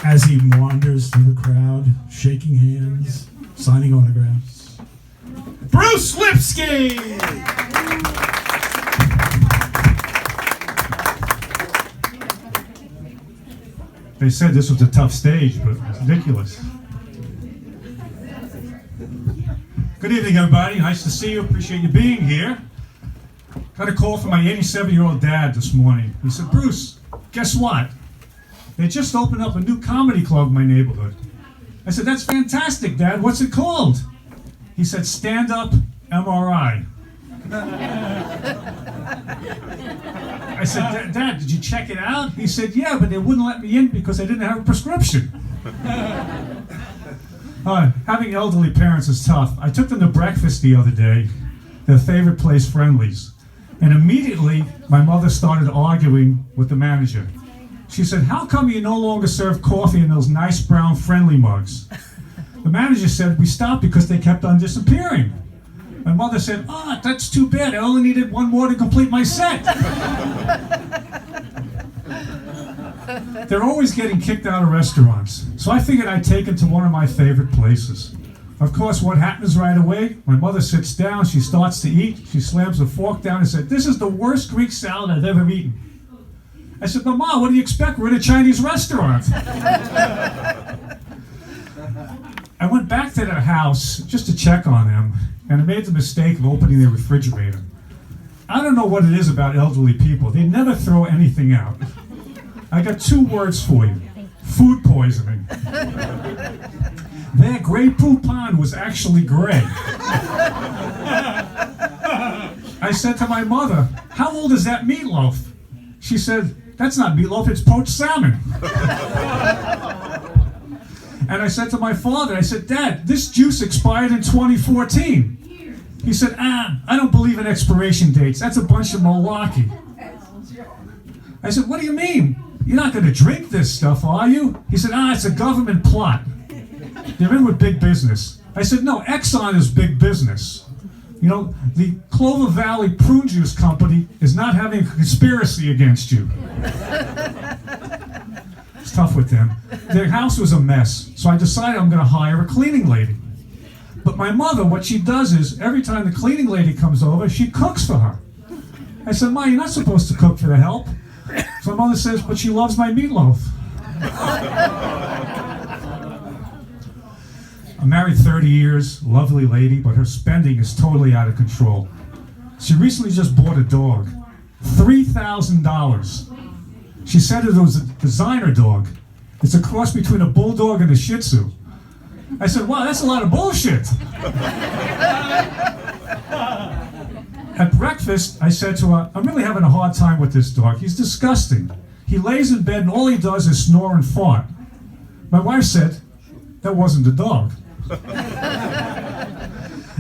as he wanders through the crowd, shaking hands, signing autographs. Bruce Lipsky! They said this was a tough stage, but it's ridiculous. Good evening, everybody. Nice to see you. Appreciate you being here. Got a call from my 87-year-old dad this morning. He said, Bruce, guess what? They just opened up a new comedy club in my neighborhood. I said, that's fantastic, Dad. What's it called? He said, Stand Up MRI. I said, Dad, did you check it out? He said, yeah, but they wouldn't let me in because I didn't have a prescription. Having elderly parents is tough. I took them to breakfast the other day, their favorite place, Friendly's. And immediately, my mother started arguing with the manager. She said, how come you no longer serve coffee in those nice brown Friendly mugs? The manager said, we stopped because they kept on disappearing. My mother said, that's too bad. I only needed one more to complete my set. They're always getting kicked out of restaurants. So I figured I'd take them to one of my favorite places. Of course, what happens right away? My mother sits down, she starts to eat, she slams the fork down and said, this is the worst Greek salad I've ever eaten. I said, but Mom, what do you expect? We're in a Chinese restaurant. I went back to their house just to check on them, and I made the mistake of opening their refrigerator. I don't know what it is about elderly people. They never throw anything out. I got 2 words for you. Food poisoning. Their Grey Poupon was actually gray. I said to my mother, how old is that meatloaf? She said, that's not meatloaf, it's poached salmon. And I said to my father, I said, Dad, this juice expired in 2014. He said, I don't believe in expiration dates. That's a bunch of malarkey. I said, what do you mean? You're not going to drink this stuff, are you? He said, it's a government plot. They're in with big business. I said, no, Exxon is big business. You know, the Clover Valley Prune Juice Company is not having a conspiracy against you. It's tough with them. Their house was a mess, so I decided I'm going to hire a cleaning lady. But my mother, what she does is, every time the cleaning lady comes over, she cooks for her. I said, Ma, you're not supposed to cook for the help. So my mother says, but she loves my meatloaf. I'm married 30 years, lovely lady, but her spending is totally out of control. She recently just bought a dog, $3,000. She said it was a designer dog. It's a cross between a bulldog and a Shih Tzu. I said, wow, that's a lot of bullshit. At breakfast, I said to her, I'm really having a hard time with this dog. He's disgusting. He lays in bed and all he does is snore and fart. My wife said, that wasn't the dog.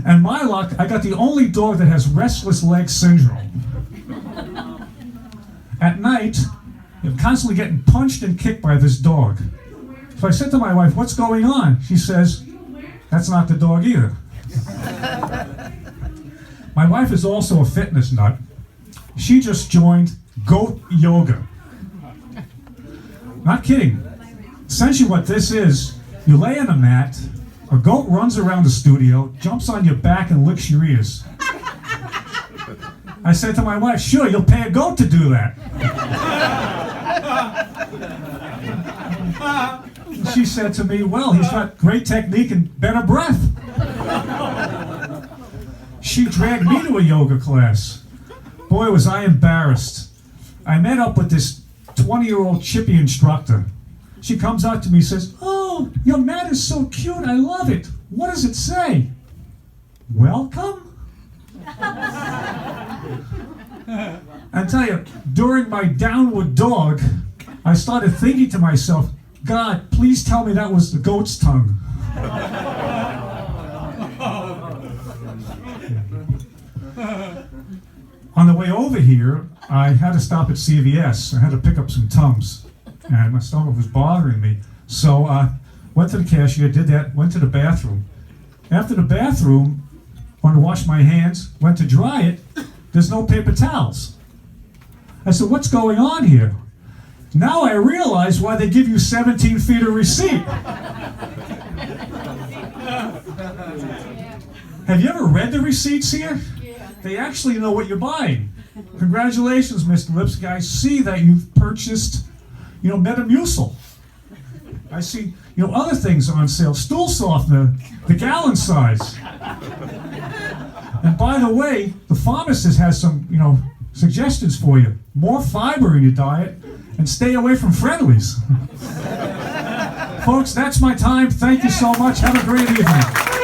And my luck, I got the only dog that has restless leg syndrome. At night, I'm constantly getting punched and kicked by this dog. So I said to my wife, what's going on? She says, that's not the dog either. My wife is also a fitness nut. She just joined goat yoga. Not kidding. Essentially what this is, you lay on a mat, a goat runs around the studio, jumps on your back and licks your ears. I said to my wife, sure, you'll pay a goat to do that. She said to me, well, he's got great technique and better breath. She dragged me to a yoga class. Boy, was I embarrassed. I met up with this 20-year-old chippy instructor. She comes out to me and says, oh, your mat is so cute, I love it. What does it say? Welcome? I tell you, during my downward dog, I started thinking to myself, God, please tell me that was the goat's tongue. On the way over here, I had to stop at CVS. I had to pick up some Tums, and my stomach was bothering me. So I went to the cashier, did that, went to the bathroom. After the bathroom, wanted to wash my hands, went to dry it, there's no paper towels. I said, what's going on here? Now I realize why they give you 17 feet of receipt. Have you ever read the receipts here? They actually know what you're buying. Congratulations, Mr. Lipsky. I see that you've purchased, Metamucil. I see, other things on sale. Stool softener, the gallon size. And by the way, the pharmacist has some, suggestions for you. More fiber in your diet and stay away from friendlies. Folks, that's my time. Thank you so much. Have a great evening.